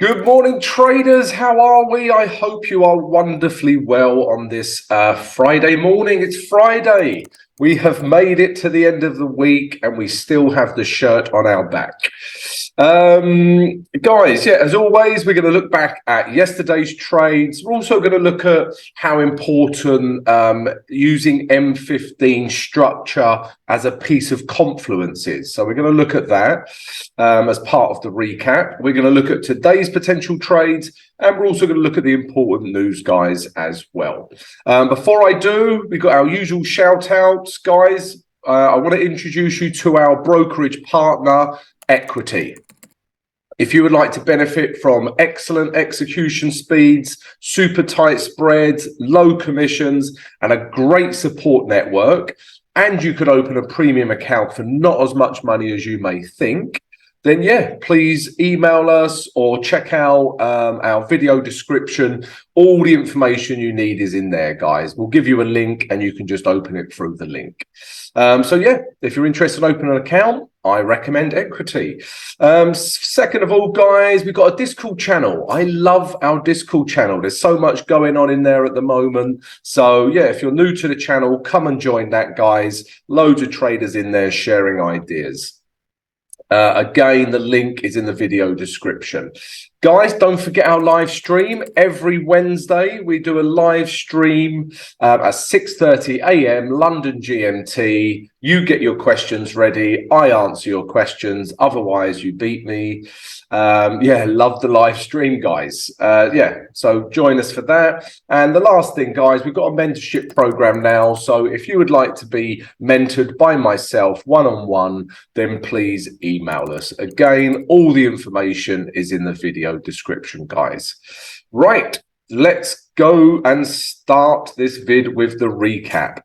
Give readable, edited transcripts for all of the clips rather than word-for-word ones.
Good morning, traders. How are we? I hope you are wonderfully well on this Friday morning. It's Friday. We have made it to the end of the week and we still have the shirt on our back. Guys, yeah, as always, we're going to look back at yesterday's trades. We're also going to look at how important using M15 structure as a piece of Confluence is. So we're going to look at that as part of the recap. We're going to look at today's potential trades, and we're also going to look at the important news, guys, as well. Before I do, we've got our usual shout outs, guys. I want to introduce you to our brokerage partner, Equity. If you would like to benefit from excellent execution speeds, super tight spreads, low commissions, and a great support network, and you could open a premium account for not as much money as you may think, then yeah, please email us or check out our video description. All the information you need is in there, guys. We'll give you a link and you can just open it through the link. So yeah, if you're interested in opening an account, I recommend Equity. Second of all, guys, we've got a Discord channel. I love our Discord channel. There's so much going on in there at the moment. So yeah, if you're new to the channel, come and join that, guys. Loads of traders in there sharing ideas. Again, the link is in the video description. Guys, don't forget our live stream. Every Wednesday, we do a live stream at 6:30 a.m. London GMT. You get your questions ready. I answer your questions. Otherwise, you beat me. Yeah, love the live stream, guys. Yeah, so join us for that. And the last thing, guys, we've got a mentorship program now. So if you would like to be mentored by myself one-on-one, then please email us. Again, all the information is in the video description, guys. Right, let's go and start this vid with the recap.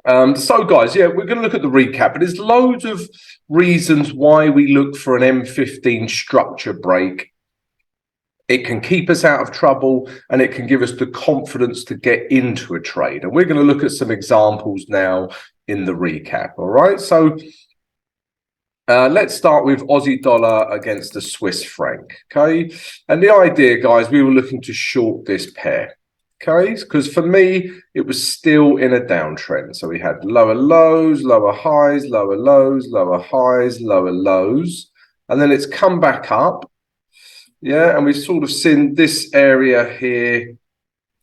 So guys, yeah, we're going to look at the recap, but there's loads of reasons why we look for an M15 structure break. It can keep us out of trouble and it can give us the confidence to get into a trade. And we're going to look at some examples now in the recap. All right, so let's start with Aussie dollar against the Swiss franc. Okay, and the idea, guys, we were looking to short this pair. Okay, because for me, it was still in a downtrend. So we had lower lows, lower highs, lower lows, lower highs, lower lows. And then it's come back up. Yeah, and we've sort of seen this area here.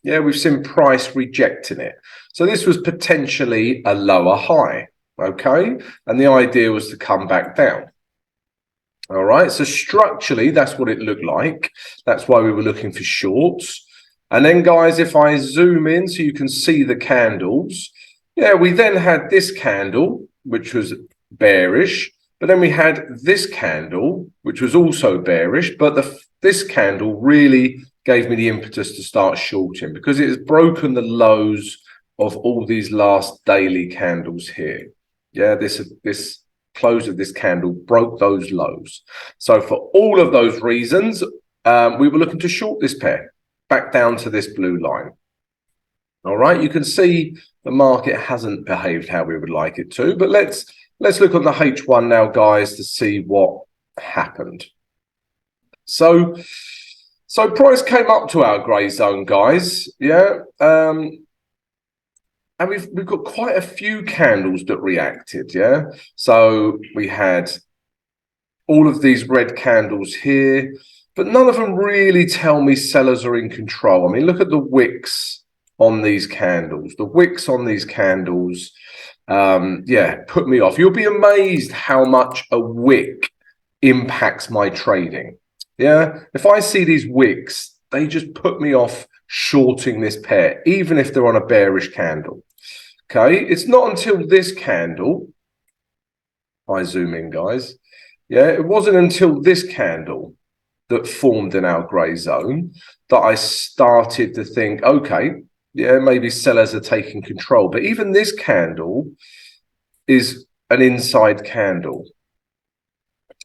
Yeah, we've seen price rejecting it. So this was potentially a lower high. Okay, and the idea was to come back down. All right, so structurally, that's what it looked like. That's why we were looking for shorts. And then, guys, if I zoom in so you can see the candles, yeah, we then had this candle, which was bearish, but then we had this candle, which was also bearish, but this candle really gave me the impetus to start shorting because it has broken the lows of all these last daily candles here. Yeah, this close of this candle broke those lows. So for all of those reasons, we were looking to short this pair back down to this blue line. All right, you can see the market hasn't behaved how we would like it to, but let's look on the H1 now, guys, to see what happened. So price came up to our grey zone, guys. Yeah, and we've got quite a few candles that reacted. Yeah, so we had all of these red candles here, but none of them really tell me sellers are in control. I mean, look at the wicks on these candles. The wicks on these candles, yeah, put me off. You'll be amazed how much a wick impacts my trading. Yeah, if I see these wicks, they just put me off shorting this pair, even if they're on a bearish candle. Okay, it's not until this candle, I zoom in, guys. Yeah, it wasn't until this candle that formed in our grey zone that I started to think, okay, yeah, maybe sellers are taking control. But even this candle is an inside candle.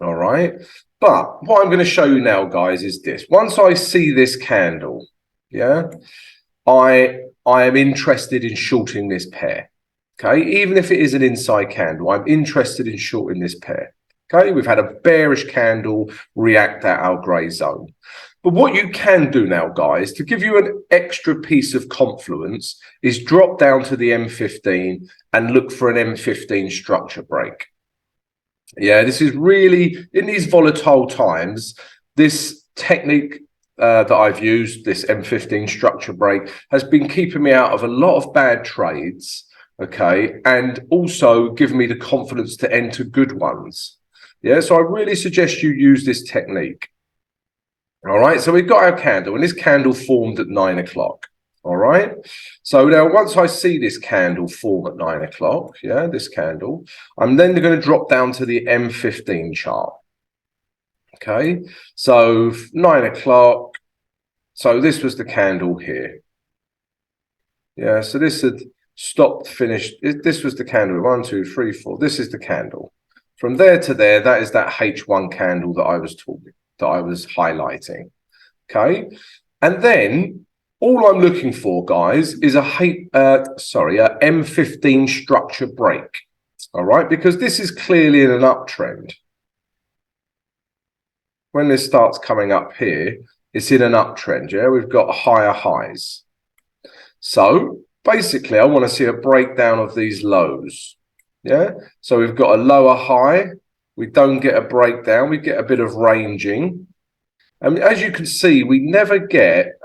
All right. But what I'm going to show you now, guys, is this. Once I see this candle, yeah, I am interested in shorting this pair. Okay, even if it is an inside candle, I'm interested in shorting this pair. Okay, we've had a bearish candle react at our grey zone. But what you can do now, guys, to give you an extra piece of confluence is drop down to the M15 and look for an M15 structure break. Yeah, this is really, in these volatile times, this technique that I've used, this M15 structure break, has been keeping me out of a lot of bad trades, okay, and also giving me the confidence to enter good ones. Yeah, so I really suggest you use this technique. All right, so we've got our candle, and this candle formed at 9 o'clock. All right, so now once I see this candle form at 9 o'clock, yeah, this candle, I'm then going to drop down to the M15 chart. Okay, so 9 o'clock, so this was the candle here. Yeah, so this had stopped, finished. This was the candle, 1, 2, 3, 4. This is the candle. From there to there, that is that H1 candle that I was highlighting. Okay, and then all I'm looking for, guys, is a M15 structure break. All right, because this is clearly in an uptrend. When this starts coming up here, it's in an uptrend. Yeah, we've got higher highs. So basically, I want to see a breakdown of these lows. Yeah, so we've got a lower high. We don't get a breakdown. We get a bit of ranging. And as you can see, we never get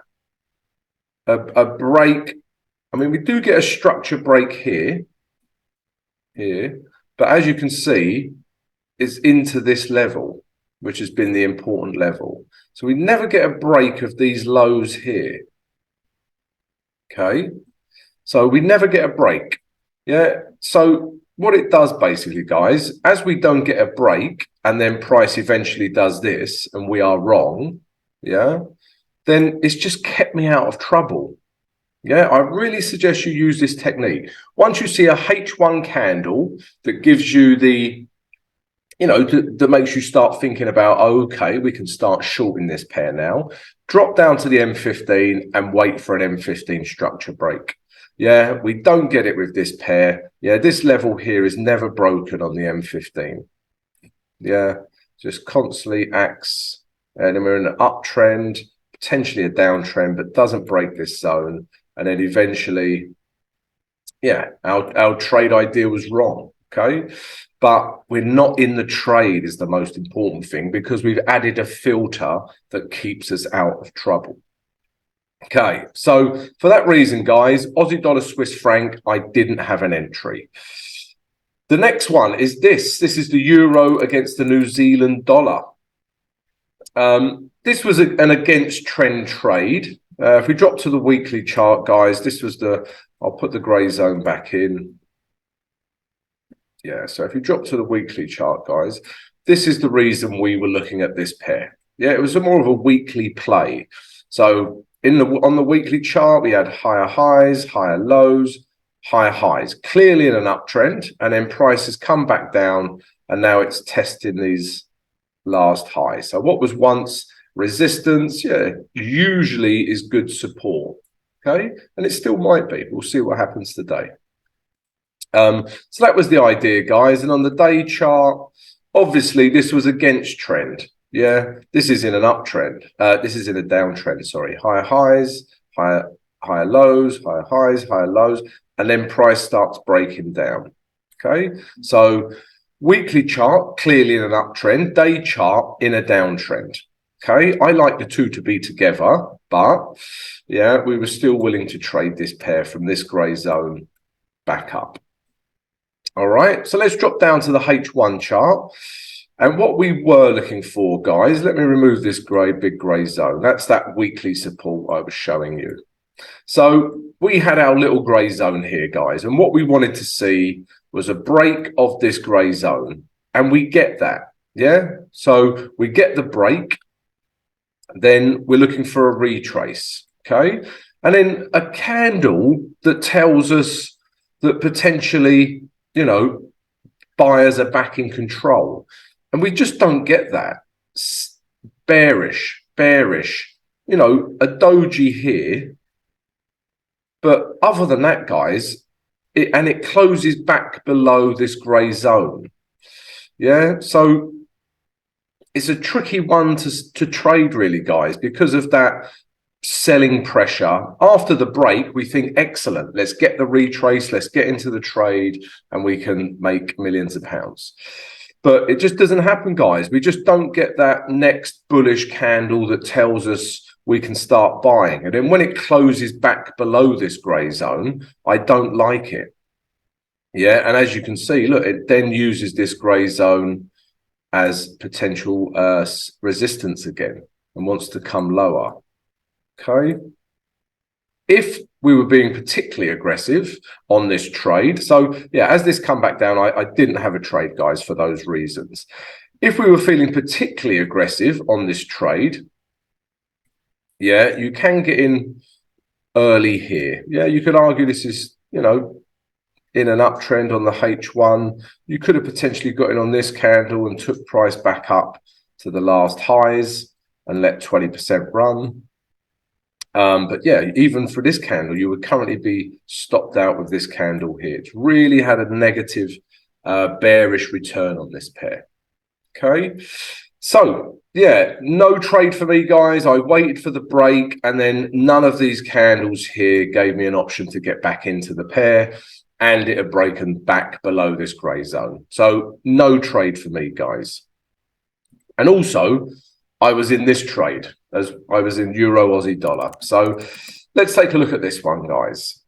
a break. I mean, we do get a structure break here, but as you can see, it's into this level, which has been the important level. So we never get a break of these lows here. Okay, so we never get a break. Yeah, so what it does basically, guys, as we don't get a break and then price eventually does this and we are wrong, yeah, then it's just kept me out of trouble. Yeah, I really suggest you use this technique. Once you see a H1 candle that gives you the, that makes you start thinking about, oh, okay, we can start shorting this pair now, drop down to the M15 and wait for an M15 structure break. Yeah, we don't get it with this pair. Yeah, this level here is never broken on the M15. Yeah, just constantly acts, and then we're in an uptrend, potentially a downtrend, but doesn't break this zone. And then eventually, yeah, our trade idea was wrong, okay? But we're not in the trade is the most important thing, because we've added a filter that keeps us out of trouble. Okay, so for that reason, guys, Aussie dollar, Swiss franc, I didn't have an entry. The next one is this. This is the euro against the New Zealand dollar. This was an against trend trade. If we drop to the weekly chart, guys, this was I'll put the grey zone back in. Yeah, so if you drop to the weekly chart, guys, this is the reason we were looking at this pair. Yeah, it was more of a weekly play. So on the weekly chart, we had higher highs, higher lows, higher highs, clearly in an uptrend, and then prices come back down, and now it's testing these last highs. So what was once resistance, yeah, usually is good support. Okay, and it still might be. We'll see what happens today. So that was the idea, guys. And on the day chart, obviously this was against trend. Yeah, this is in an uptrend. This is in a downtrend, sorry. Higher highs, higher lows, higher highs, higher lows, and then price starts breaking down. Okay, so weekly chart, clearly in an uptrend. Day chart in a downtrend. Okay, I like the two to be together, but yeah, we were still willing to trade this pair from this grey zone back up. All right, so let's drop down to the H1 chart. And what we were looking for, guys, let me remove this big grey zone. That's that weekly support I was showing you. So we had our little grey zone here, guys. And what we wanted to see was a break of this grey zone. And we get that, yeah? So we get the break. Then we're looking for a retrace, okay? And then a candle that tells us that potentially, buyers are back in control. And we just don't get that. Bearish, a doji here. But other than that, guys, it closes back below this grey zone. Yeah, so it's a tricky one to trade, really, guys, because of that selling pressure. After the break, we think, excellent, let's get the retrace, let's get into the trade, and we can make millions of pounds. But it just doesn't happen, guys. We just don't get that next bullish candle that tells us we can start buying. And then when it closes back below this gray zone, I don't like it. Yeah, and as you can see, look, it then uses this gray zone as potential resistance again and wants to come lower. Okay. If we were being particularly aggressive on this trade, so yeah, as this come back down, I didn't have a trade, guys, for those reasons. If we were feeling particularly aggressive on this trade, yeah, you can get in early here. Yeah, you could argue this is, you know, in an uptrend on the H1. You could have potentially got in on this candle and took price back up to the last highs and let 20% run. But yeah, even for this candle, you would currently be stopped out with this candle here. It's really had a negative bearish return on this pair. Okay, so yeah, no trade for me, guys. I waited for the break, and then none of these candles here gave me an option to get back into the pair, and it had broken back below this gray zone. So no trade for me, guys. And also, I was in this trade, as I was in Euro Aussie dollar. So let's take a look at this one, guys.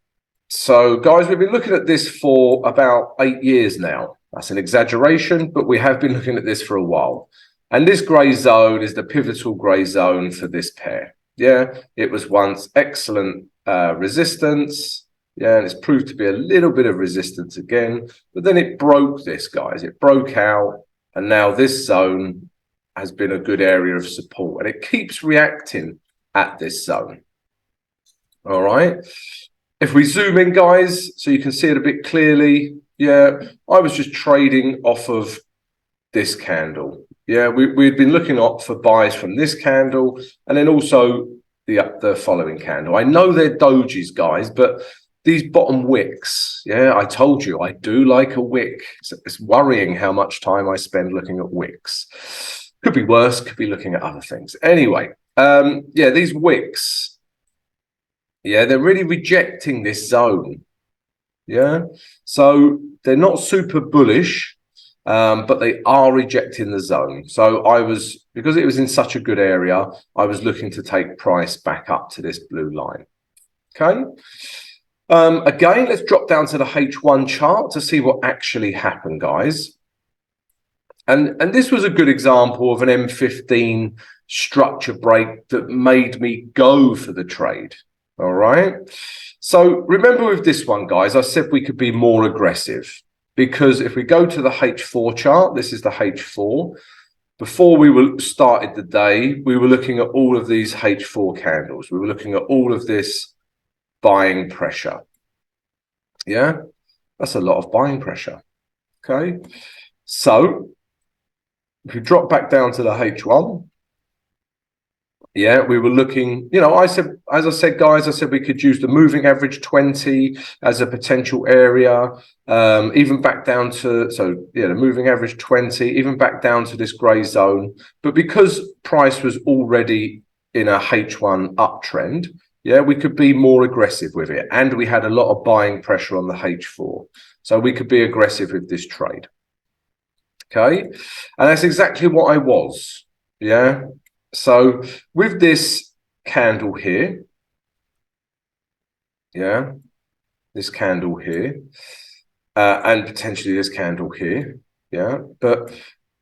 So guys, we've been looking at this for about 8 years now. That's an exaggeration, but we have been looking at this for a while. And this gray zone is the pivotal gray zone for this pair. Yeah, it was once excellent resistance. Yeah, and it's proved to be a little bit of resistance again, but then it broke this, guys. It broke out, and now this zone has been a good area of support, and it keeps reacting at this zone. All right. If we zoom in, guys, so you can see it a bit clearly. Yeah, I was just trading off of this candle. Yeah, we'd been looking up for buys from this candle, and then also the following candle. I know they're dojis, guys, but these bottom wicks, yeah, I told you I do like a wick. It's worrying how much time I spend looking at wicks. Could be worse, could be looking at other things. Anyway, yeah, these wicks, yeah, they're really rejecting this zone. Yeah, so they're not super bullish, but they are rejecting the zone. So I was, because it was in such a good area, I was looking to take price back up to this blue line. Okay. Again, let's drop down to the H1 chart to see what actually happened, guys. And this was a good example of an M15 structure break that made me go for the trade. All right. So remember with this one, guys, I said we could be more aggressive, because if we go to the H4 chart, this is the H4. Before we started the day, we were looking at all of these H4 candles. We were looking at all of this buying pressure. Yeah, that's a lot of buying pressure. Okay, so if we drop back down to the H1, yeah, we were looking, you know, as I said, guys, I said we could use the moving average 20 as a potential area, even back down to, so yeah, the moving average 20, even back down to this gray zone. But because price was already in a H1 uptrend, yeah, we could be more aggressive with it. And we had a lot of buying pressure on the H4. So we could be aggressive with this trade. Okay. And that's exactly what I was. Yeah. So with this candle here, yeah, this candle here, and potentially this candle here, yeah. But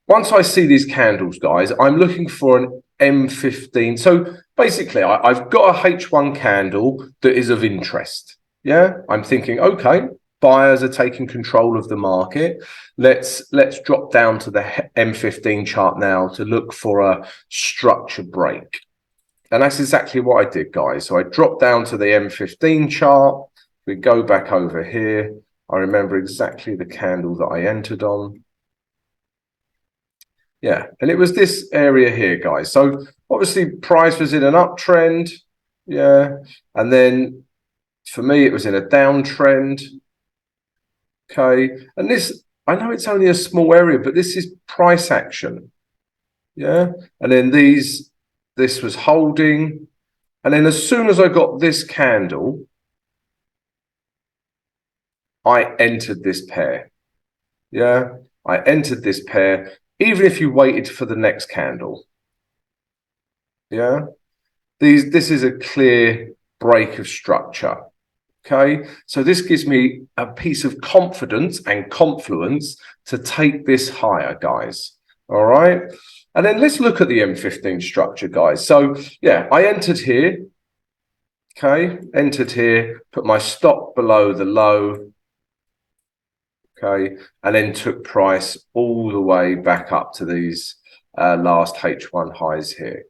once I see these candles, guys, I'm looking for an M15. So basically, I've got a H1 candle that is of interest. Yeah, I'm thinking, okay, buyers are taking control of the market. Let's drop down to the M15 chart now to look for a structure break. And that's exactly what I did, guys. So I dropped down to the M15 chart. We go back over here. I remember exactly the candle that I entered on. Yeah, and it was this area here, guys. So obviously price was in an uptrend. Yeah, and then for me, it was in a downtrend. Okay, and this, I know it's only a small area, but this is price action. Yeah. And then this was holding. And then as soon as I got this candle, I entered this pair. Yeah. I entered this pair, even if you waited for the next candle. Yeah. This is a clear break of structure. Okay, so this gives me a piece of confidence and confluence to take this higher, guys. All right, and then let's look at the M15 structure, guys. So yeah, I entered here. Okay, entered here, put my stop below the low. Okay, and then took price all the way back up to these last H1 highs here.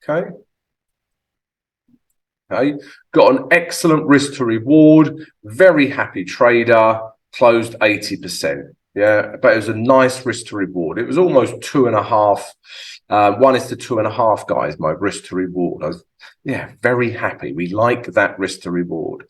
Okay. Okay, got an excellent risk to reward, very happy trader, closed 80%. Yeah, but it was a nice risk to reward. It was almost 2.5, 1:2.5, guys, my risk to reward. I was, yeah, very happy. We like that risk to reward.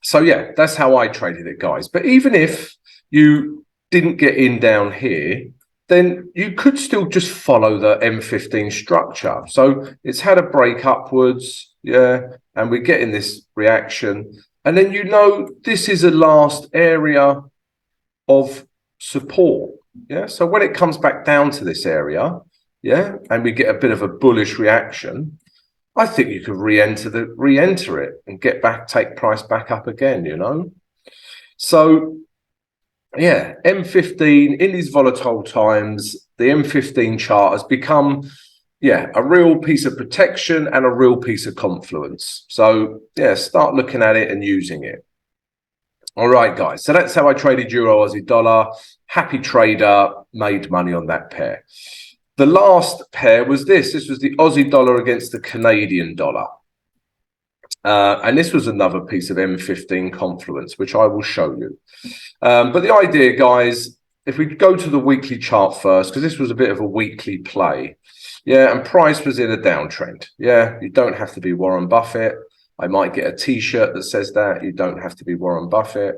So yeah, that's how I traded it, guys. But even if you didn't get in down here, then you could still just follow the M15 structure. So it's had a break upwards, yeah, and we're getting this reaction. And then you know this is a last area of support, yeah. So when it comes back down to this area, yeah, and we get a bit of a bullish reaction, I think you could re-enter it and get back, take price back up again, you know. So yeah, M15 in these volatile times, the M15 chart has become, yeah, a real piece of protection and a real piece of confluence. So yeah, start looking at it and using it. All right, guys. So that's how I traded Euro Aussie dollar. Happy trader, made money on that pair. The last pair was this. This was the Aussie dollar against the Canadian dollar. And this was another piece of M15 confluence, which I will show you. But the idea, guys, if we go to the weekly chart first, because this was a bit of a weekly play. Yeah, and price was in a downtrend. Yeah, you don't have to be Warren Buffett. I might get a T-shirt that says that. You don't have to be Warren Buffett.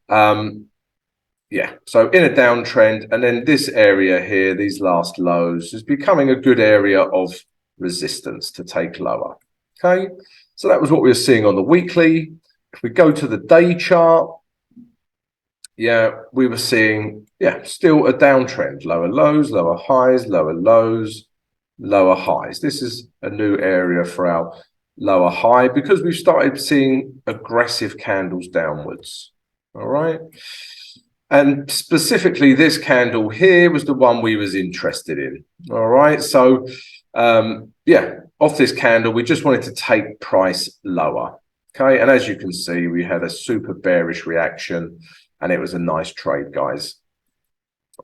Yeah, so in a downtrend, and then this area here, these last lows, is becoming a good area of resistance to take lower. Okay, so that was what we were seeing on the weekly. If we go to the day chart, yeah, we were seeing, yeah, still a downtrend. Lower lows, lower highs, lower lows, lower highs. This is a new area for our lower high because we've started seeing aggressive candles downwards. All right. And specifically, this candle here was the one we was interested in. All right. So, yeah, off this candle, we just wanted to take price lower. Okay. And as you can see, we had a super bearish reaction and it was a nice trade, guys.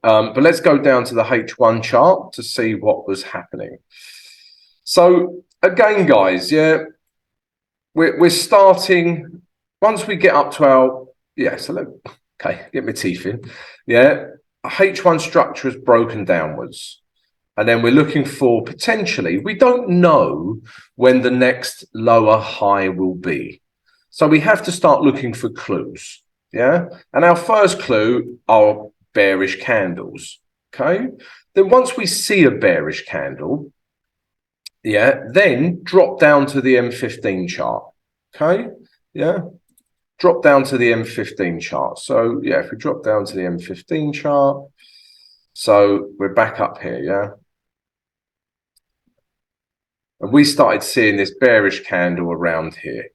But let's go down to the H1 chart to see what was happening. So again, guys, yeah, we're starting once we get up to our, yeah, so okay, get my teeth in. Yeah, H1 structure is broken downwards. And then we're looking for potentially, we don't know when the next lower high will be. So we have to start looking for clues. Yeah. And our first clue are bearish candles. Okay. Then once we see a bearish candle, yeah, then drop down to the M15 chart. Okay. Yeah. Drop down to the M15 chart. So yeah, if we drop down to the M15 chart, so we're back up here, yeah. And we started seeing this bearish candle around here.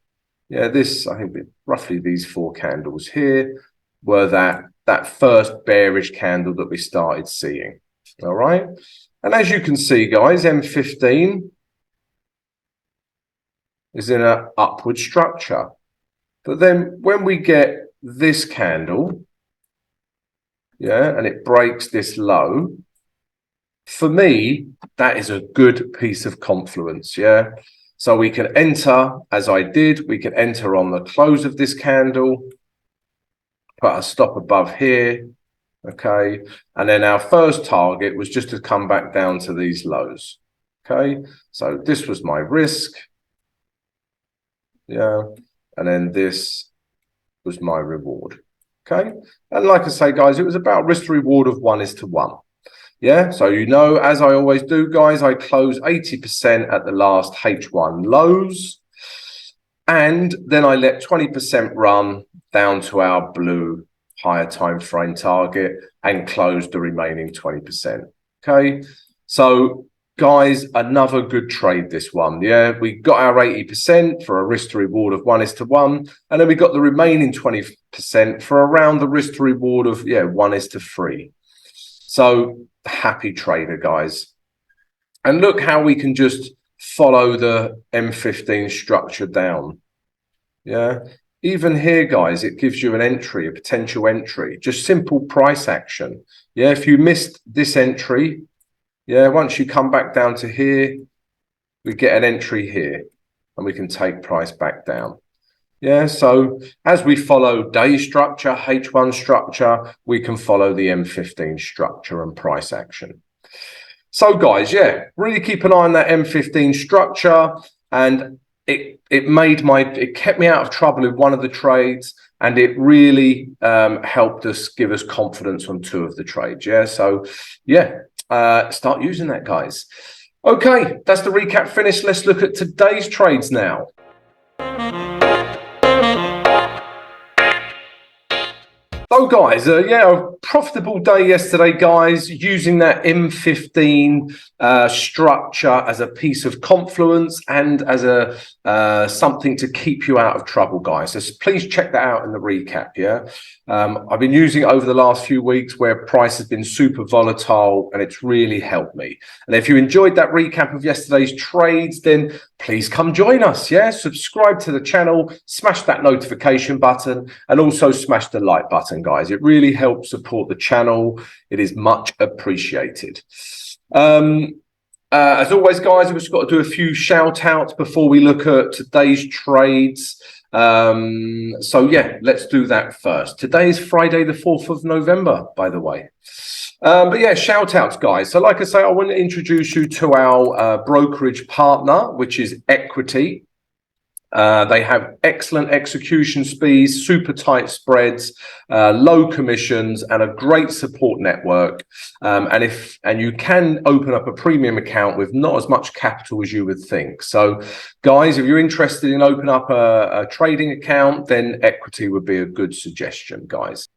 Yeah, this, I think roughly these four candles here were that first bearish candle that we started seeing. All right. And as you can see, guys, M15 is in an upward structure. But then when we get this candle, yeah, and it breaks this low, for me, that is a good piece of confluence, yeah. So we can enter, as I did, we can enter on the close of this candle, put a stop above here, okay. And then our first target was just to come back down to these lows, okay. So this was my risk, yeah. And then this was my reward. Okay. And like I say, guys, it was about risk to reward of 1:1. Yeah. So, as I always do, guys, I close 80% at the last H1 lows. And then I let 20% run down to our blue higher time frame target and close the remaining 20%. Okay. So, guys, another good trade, this one. Yeah, we got our 80% for a risk to reward of 1:1, and then we got the remaining 20% for around the risk to reward of 1:3. So happy trader, guys. And look how we can just follow the M15 structure down. Yeah, even here, guys, it gives you an entry, a potential entry, just simple price action. Yeah, if you missed this entry, once you come back down to here, we get an entry here and we can take price back down. Yeah, so as we follow day structure, H1 structure, we can follow the M15 structure and price action. So, guys, really keep an eye on that M15 structure, and it kept me out of trouble in one of the trades, and it really helped us, give us confidence on two of the trades. So start using that, guys. Okay, that's the recap finished. Let's look at today's trades now. So, guys, a profitable day yesterday, guys, using that M15 structure as a piece of Confluence and as a something to keep you out of trouble, guys. So please check that out in the recap. I've been using it over the last few weeks where price has been super volatile, and it's really helped me. And if you enjoyed that recap of yesterday's trades, then please come join us. Subscribe to the channel, smash that notification button, and also smash the like button, guys. It really helps support the channel. It is much appreciated. As always, guys, we've just got to do a few shout outs before we look at today's trades. Let's do that first. Today is Friday, the 4th of November, by the way. Shout outs, guys. So like I say, I want to introduce you to our brokerage partner, which is Equity. They have excellent execution speeds, super tight spreads, low commissions, and a great support network. And you can open up a premium account with not as much capital as you would think. So, guys, if you're interested in opening up a trading account, then Equity would be a good suggestion, guys.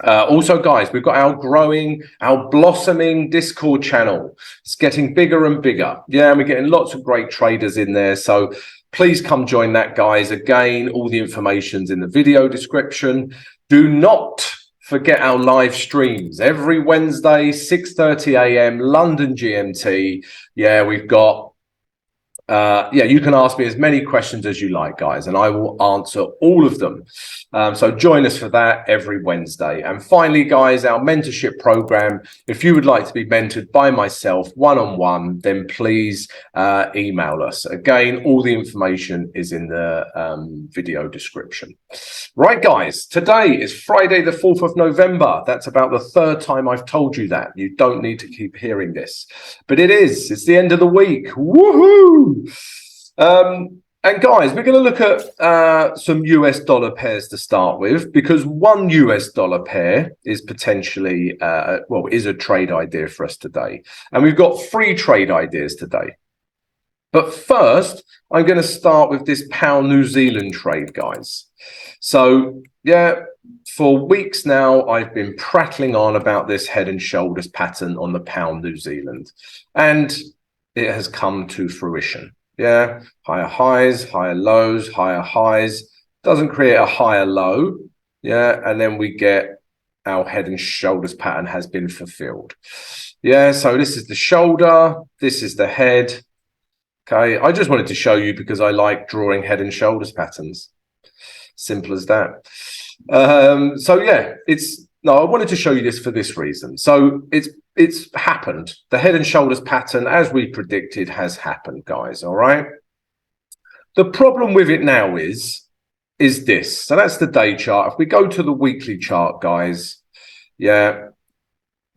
Also, guys, we've got our blossoming Discord channel. It's getting bigger and bigger. And we're getting lots of great traders in there. So please come join that, guys. Again, all the information's in the video description. Do not forget our live streams every Wednesday, 6:30 a.m. London GMT. We've got you can ask me as many questions as you like, guys, and I will answer all of them. So join us for that every Wednesday. And finally, guys, our mentorship program. If you would like to be mentored by myself one-on-one, then please email us. Again, all the information is in the video description. Right, guys, today is Friday, the 4th of November. That's about the third time I've told you that. You don't need to keep hearing this, but it's the end of the week. Woohoo! And guys, we're going to look at some US dollar pairs to start with, because one US dollar pair is potentially, is a trade idea for us today. And we've got 3 trade ideas today. But first, I'm going to start with this pound New Zealand trade, guys. So, for weeks now, I've been prattling on about this head and shoulders pattern on the pound New Zealand, and it has come to fruition. Higher highs, higher lows, higher highs, doesn't create a higher low. And then we get our head and shoulders pattern has been fulfilled. So this is the shoulder, this is the head. Okay, I just wanted to show you because I like drawing head and shoulders patterns. Simple as that. I wanted to show you this for this reason. So it's happened. The head and shoulders pattern, as we predicted, has happened, guys. All right. The problem with it now is this. So that's the day chart. If we go to the weekly chart, guys, we're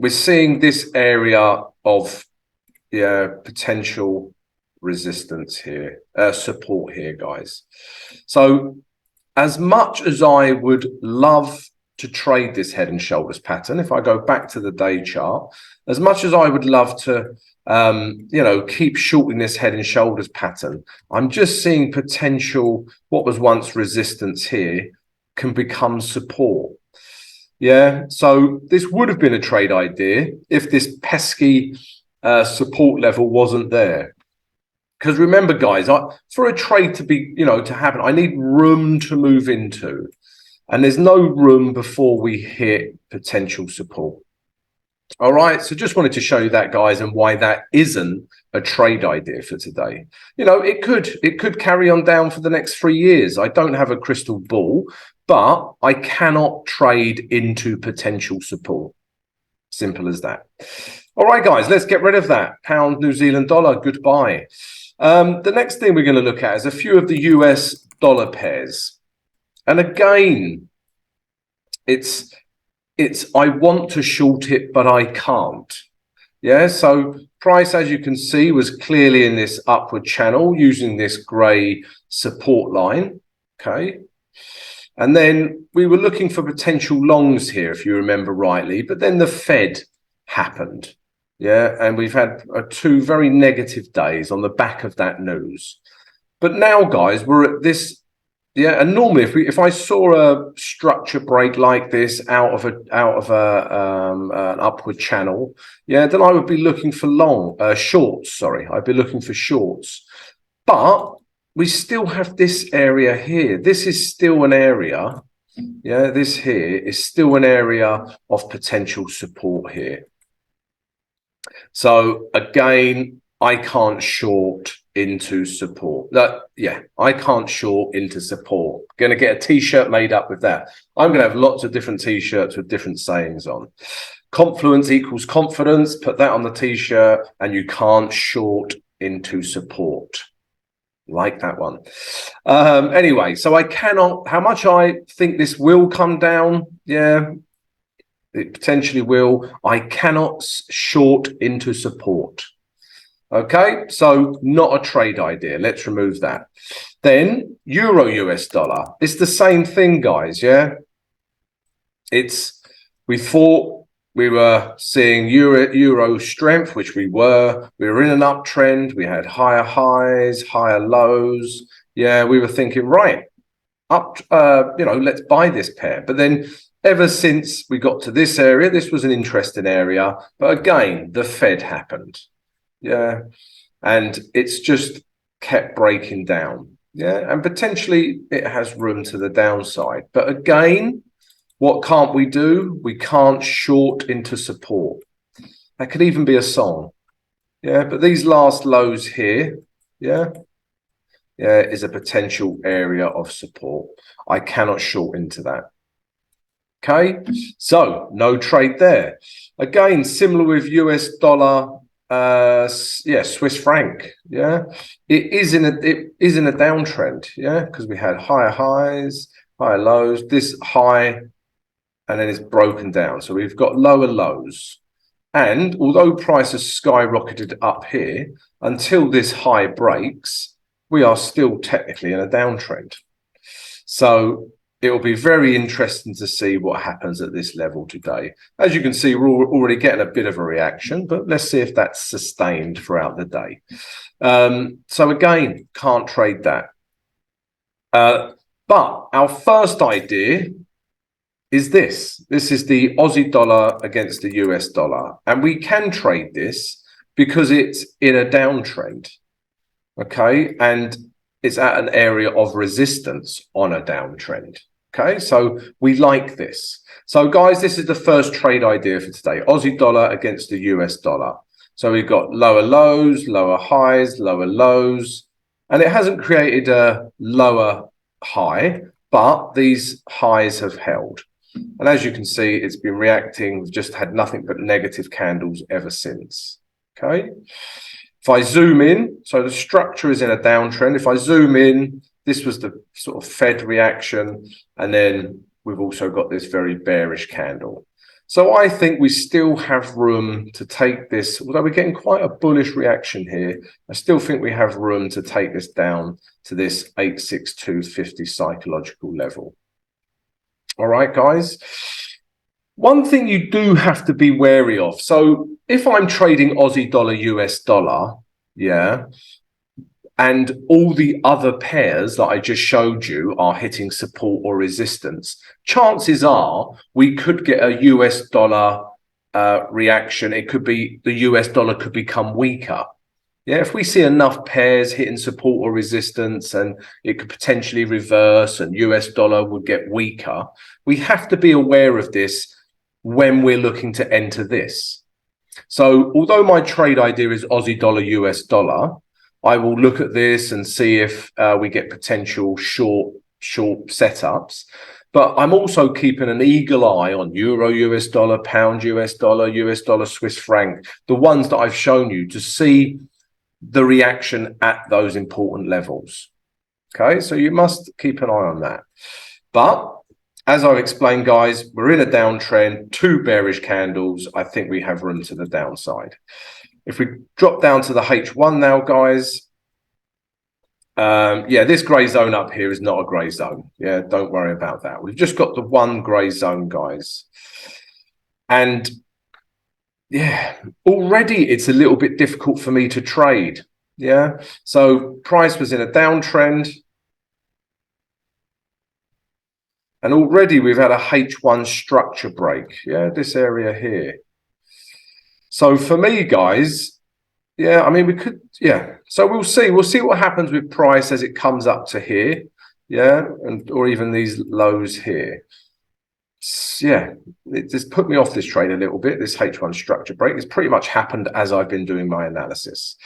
seeing this area of potential resistance here, support here, guys. So as much as I would love to trade this head and shoulders pattern. If I go back to the day chart, as much as I would love to, keep shorting this head and shoulders pattern, I'm just seeing potential. What was once resistance here can become support. Yeah, so this would have been a trade idea if this pesky support level wasn't there. Because remember, guys, for a trade to be, to happen, I need room to move into. And there's no room before we hit potential support. All right, so just wanted to show you that, guys, and why that isn't a trade idea for today. It could carry on down for the next 3 years. I don't have a crystal ball, but I cannot trade into potential support. Simple as that. All right, guys, let's get rid of that. Pound, New Zealand dollar, goodbye. The next thing we're going to look at is a few of the US dollar pairs. And again, it's I want to short it, but I can't. Yeah, so price, as you can see, was clearly in this upward channel using this gray support line. Okay. And then we were looking for potential longs here, if you remember rightly, but then the Fed happened. Yeah, and we've had 2 very negative days on the back of that news. But now, guys, we're at this. Yeah, and normally if I saw a structure break like this out of an upward channel, yeah, then I would be looking for shorts. Sorry, I'd be looking for shorts. But we still have this area here. This is still an area. Yeah, this here is still an area of potential support here. So again, I can't short into support. I can't short into support. Going to get a t-shirt made up with that. I'm going to have lots of different t-shirts with different sayings on. Confluence equals confidence. Put that on the t-shirt, and you can't short into support. Like that one. Anyway, so I cannot. How much I think this will come down? Yeah, it potentially will. I cannot short into support. Okay, so not a trade idea. Let's remove that. Then Euro US dollar. It's the same thing, guys. Yeah, we thought we were seeing euro strength, which we were. We were in an uptrend. We had higher highs, higher lows. Yeah, we were thinking, right, let's buy this pair. But then ever since we got to this area, this was an interesting area. But again, the Fed happened. Yeah, and it's just kept breaking down. Yeah, and potentially it has room to the downside. But again, what can't we do? We can't short into support. That could even be a song. Yeah, but these last lows here, is a potential area of support. I cannot short into that. Okay, so no trade there. Again, similar with US dollar. Swiss franc. Yeah, it is in a downtrend. Yeah, because we had higher highs, higher lows. This high, and then it's broken down. So we've got lower lows. And although price has skyrocketed up here, until this high breaks, we are still technically in a downtrend. So it will be very interesting to see what happens at this level today. As you can see, we're already getting a bit of a reaction, but let's see if that's sustained throughout the day. So again, can't trade that. But our first idea is this. This is the Aussie dollar against the US dollar. And we can trade this because it's in a downtrend. Okay, and it's at an area of resistance on a downtrend. Okay, so we like this. So guys, this is the first trade idea for today. Aussie dollar against the US dollar. So we've got lower lows, lower highs, lower lows, and it hasn't created a lower high, but these highs have held. And as you can see, it's been reacting. We've just had nothing but negative candles ever since. Okay. If I zoom in, so the structure is in a downtrend. If I zoom in, this was the sort of Fed reaction. And then we've also got this very bearish candle. So I think we still have room to take this, although we're getting quite a bullish reaction here. I still think we have room to take this down to this 86250 psychological level. All right, guys. One thing you do have to be wary of. So if I'm trading Aussie dollar, US dollar, yeah, and all the other pairs that I just showed you are hitting support or resistance, chances are we could get a US dollar reaction. It could be the US dollar could become weaker. Yeah, if we see enough pairs hitting support or resistance and it could potentially reverse and US dollar would get weaker, we have to be aware of this when we're looking to enter this. So although my trade idea is Aussie dollar, US dollar, I will look at this and see if we get potential short setups. But I'm also keeping an eagle eye on euro, US dollar, pound, US dollar, Swiss franc, the ones that I've shown you to see the reaction at those important levels. Okay, so you must keep an eye on that. But as I've explained, guys, we're in a downtrend, 2 bearish candles. I think we have room to the downside. If we drop down to the H1 now, guys, yeah, this grey zone up here is not a grey zone. Yeah, don't worry about that. We've just got the one grey zone, guys. And yeah, already it's a little bit difficult for me to trade. Yeah, so price was in a downtrend. And already we've had a H1 structure break. Yeah, this area here. So for me, guys, yeah, I mean, we could, yeah. So we'll see what happens with price as it comes up to here. Yeah, and or even these lows here. Yeah, it just put me off this trade a little bit, this H1 structure break. It's pretty much happened as I've been doing my analysis.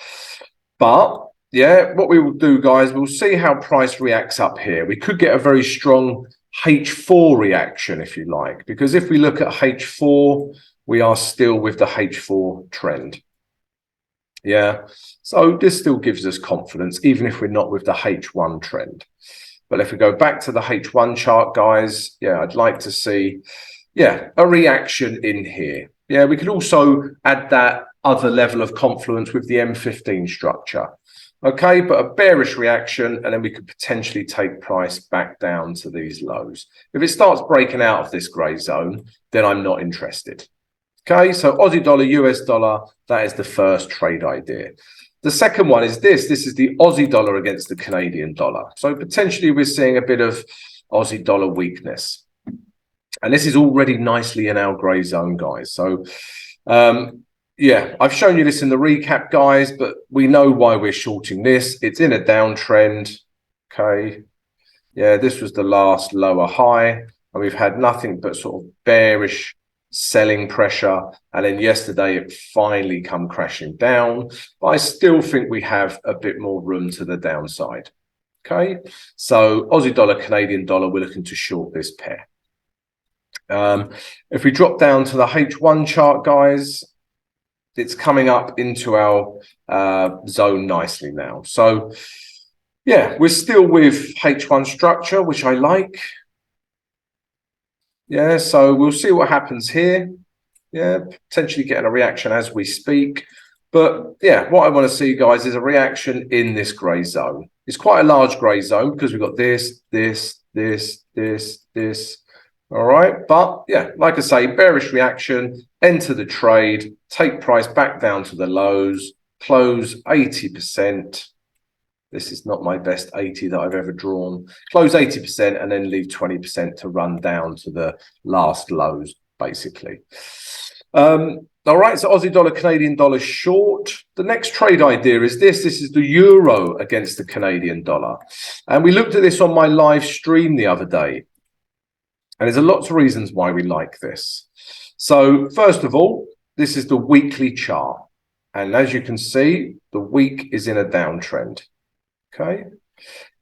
But yeah, what we will do, guys, we'll see how price reacts up here. We could get a very strong H4 reaction, if you like, because if we look at H4, we are still with the H4 trend. Yeah, so this still gives us confidence, even if we're not with the H1 trend. But if we go back to the H1 chart, guys, yeah, I'd like to see, yeah, a reaction in here. Yeah, we could also add that other level of confluence with the M15 structure. Okay, but a bearish reaction, and then we could potentially take price back down to these lows. If it starts breaking out of this grey zone, then I'm not interested. Okay, so Aussie dollar, US dollar, that is the first trade idea. The second one is this. This is the Aussie dollar against the Canadian dollar. So potentially we're seeing a bit of Aussie dollar weakness. And this is already nicely in our grey zone, guys. So, yeah, I've shown you this in the recap, guys, but we know why we're shorting this. It's in a downtrend. Okay. Yeah, this was the last lower high. And we've had nothing but sort of bearish selling pressure, and then yesterday it finally come crashing down, but I still think we have a bit more room to the downside. Okay, so Aussie dollar, Canadian dollar, we're looking to short this pair. If we drop down to the H1 chart, guys, it's coming up into our zone nicely now. So yeah, we're still with H1 structure, which I like. Yeah, so we'll see what happens here. Yeah, potentially getting a reaction as we speak. But yeah, what I want to see, guys, is a reaction in this grey zone. It's quite a large grey zone because we've got this. All right. But yeah, like I say, bearish reaction, enter the trade, take price back down to the lows, close 80%. This is not my best 80 that I've ever drawn. Close 80% and then leave 20% to run down to the last lows, basically. All right, so Aussie dollar, Canadian dollar short. The next trade idea is this. This is the euro against the Canadian dollar. And we looked at this on my live stream the other day. And there's a lot of reasons why we like this. So first of all, this is the weekly chart. And as you can see, the week is in a downtrend. Okay,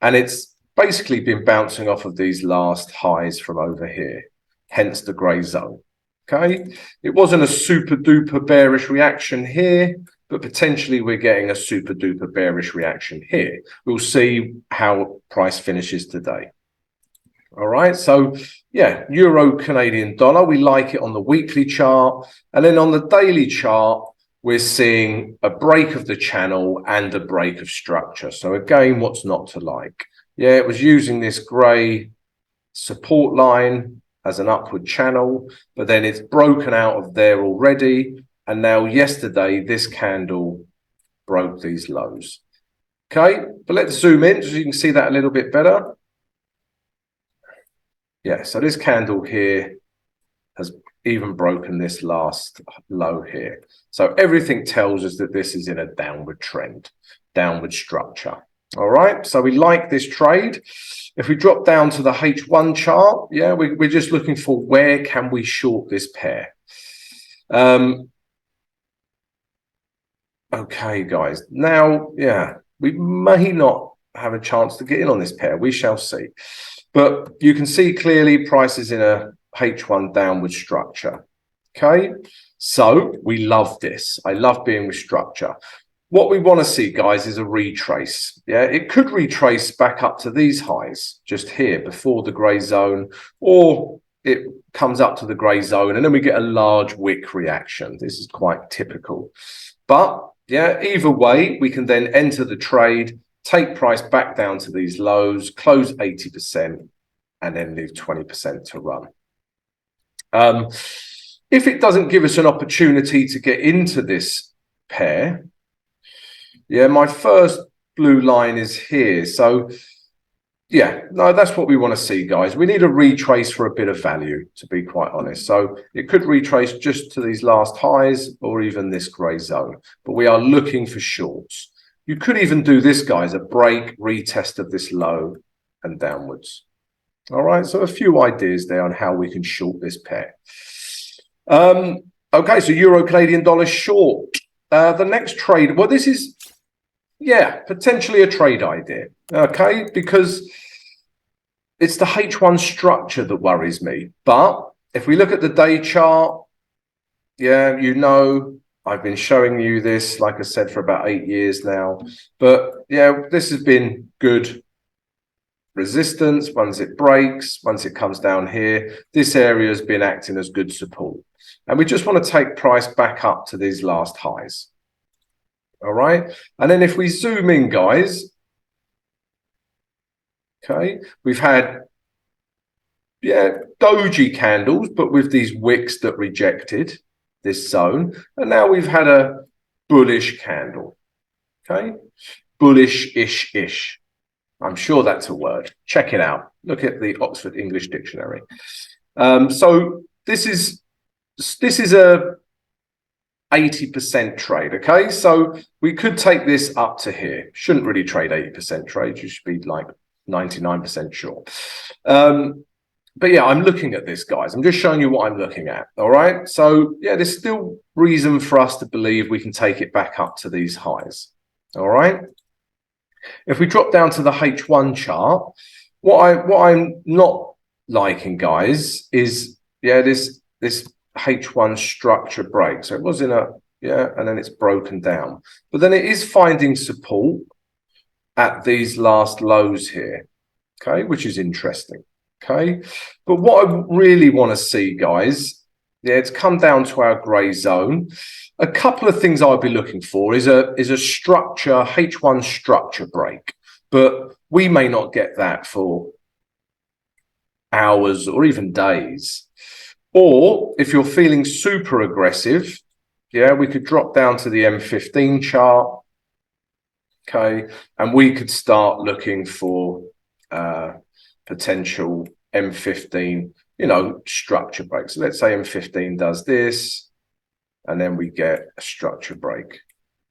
and it's basically been bouncing off of these last highs from over here, hence the grey zone. Okay, it wasn't a super duper bearish reaction here, but potentially we're getting a super duper bearish reaction here. We'll see how price finishes today. All right, so yeah, euro Canadian dollar, we like it on the weekly chart, and then on the daily chart we're seeing a break of the channel and a break of structure. So again, what's not to like? Yeah, it was using this grey support line, as an upward channel, but then it's broken out of there already. And now yesterday, this candle broke these lows. Okay, but let's zoom in so you can see that a little bit better. Yeah, so this candle here has even broken this last low here. So everything tells us that this is in a downward trend, downward structure. All right, so we like this trade. If we drop down to the H1 chart, yeah, we're just looking for where can we short this pair. Okay, guys, now, yeah, we may not have a chance to get in on this pair. We shall see. But you can see clearly price is in a H1 downward structure. Okay, so we love this. I love being with structure. What we want to see, guys, is a retrace. Yeah, it could retrace back up to these highs just here before the grey zone, or it comes up to the grey zone and then we get a large wick reaction. This is quite typical. But yeah, either way, we can then enter the trade, take price back down to these lows, close 80%, and then leave 20% to run. If it doesn't give us an opportunity to get into this pair, yeah, my first blue line is here. So yeah, no, that's what we want to see, guys. We need a retrace for a bit of value, to be quite honest. So it could retrace just to these last highs or even this grey zone, but we are looking for shorts. You could even do this, guys, a break, retest of this low and downwards. All right, so a few ideas there on how we can short this pair. Okay, so Euro Canadian dollar short. The next trade, well, this is, yeah, potentially a trade idea, okay, because it's the H1 structure that worries me. But if we look at the day chart, yeah, you know, I've been showing you this, like I said, for about 8 years now. But yeah, this has been good resistance. Once it breaks, once it comes down here, this area has been acting as good support. And we just want to take price back up to these last highs. All right. And then if we zoom in, guys, okay, we've had, yeah, doji candles, but with these wicks that rejected this zone. And now we've had a bullish candle. Okay. Bullish-ish-ish. I'm sure that's a word. Check it out. Look at the Oxford English Dictionary. So this is a 80% trade, okay? So we could take this up to here. Shouldn't really trade 80% trades. You should be like 99% sure. But yeah, I'm looking at this, guys. I'm just showing you what I'm looking at, all right? So yeah, there's still reason for us to believe we can take it back up to these highs, all right? If we drop down to the H1 chart, what I'm not liking, guys, is, yeah, this H1 structure break. So it was in a, yeah, and then it's broken down. But then it is finding support at these last lows here, okay, which is interesting, okay? But what I really want to see, guys, yeah, it's come down to our grey zone. A couple of things I'll be looking for is a structure, H1 structure break. But we may not get that for hours or even days. Or if you're feeling super aggressive, yeah, we could drop down to the M15 chart, okay, and we could start looking for potential M15, you know, structure breaks. So let's say M15 does this, and then we get a structure break.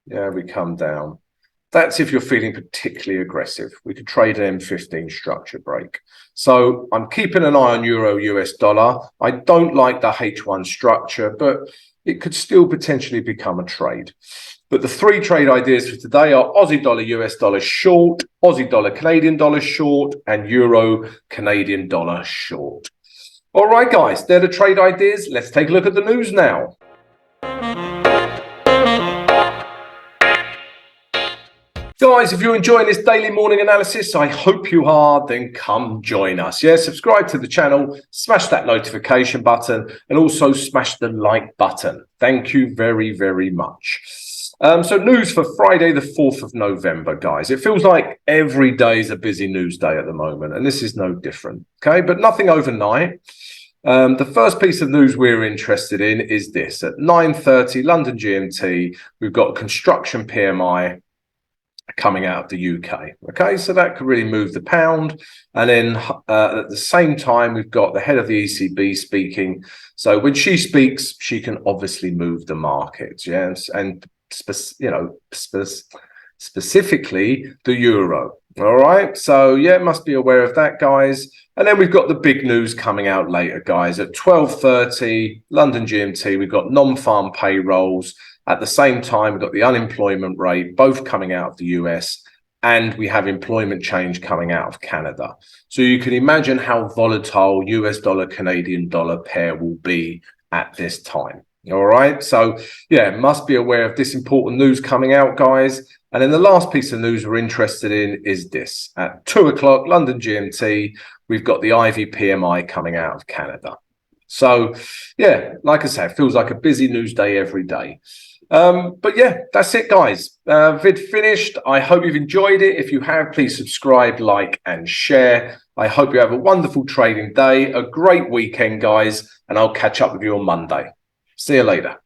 Yeah, we come down. That's if you're feeling particularly aggressive. We could trade an M15 structure break. So I'm keeping an eye on Euro US dollar. I don't like the H1 structure, but it could still potentially become a trade. But the three trade ideas for today are Aussie dollar US dollar short, Aussie dollar Canadian dollar short, and Euro Canadian dollar short. All right, guys, they're the trade ideas. Let's take a look at the news now. Guys, if you're enjoying this daily morning analysis, I hope you are, then come join us. Yeah, subscribe to the channel, smash that notification button, and also smash the like button. Thank you very, very much. So news for Friday, the 4th of November, guys. It feels like every day is a busy news day at the moment, and this is no different, okay? But nothing overnight. The first piece of news we're interested in is this. At 9:30 London GMT, we've got construction PMI coming out of the UK. Okay, so that could really move the pound. And then at the same time, we've got the head of the ECB speaking. So when she speaks, she can obviously move the markets. Yes, and specifically the euro. All right, so yeah, must be aware of that, guys. And then we've got the big news coming out later, guys. At 12:30 London GMT, we've got non-farm payrolls. At the same time, we've got the unemployment rate, both coming out of the US, and we have employment change coming out of Canada. So you can imagine how volatile US dollar, Canadian dollar pair will be at this time. All right. So yeah, must be aware of this important news coming out, guys. And then the last piece of news we're interested in is this. At 2 o'clock London GMT, we've got the IV PMI coming out of Canada. So yeah, like I said, it feels like a busy news day every day. But yeah, that's it, guys. Vid finished. I hope you've enjoyed it. If you have, please subscribe, like, and share. I hope you have a wonderful trading day, a great weekend, guys, and I'll catch up with you on Monday. See you later.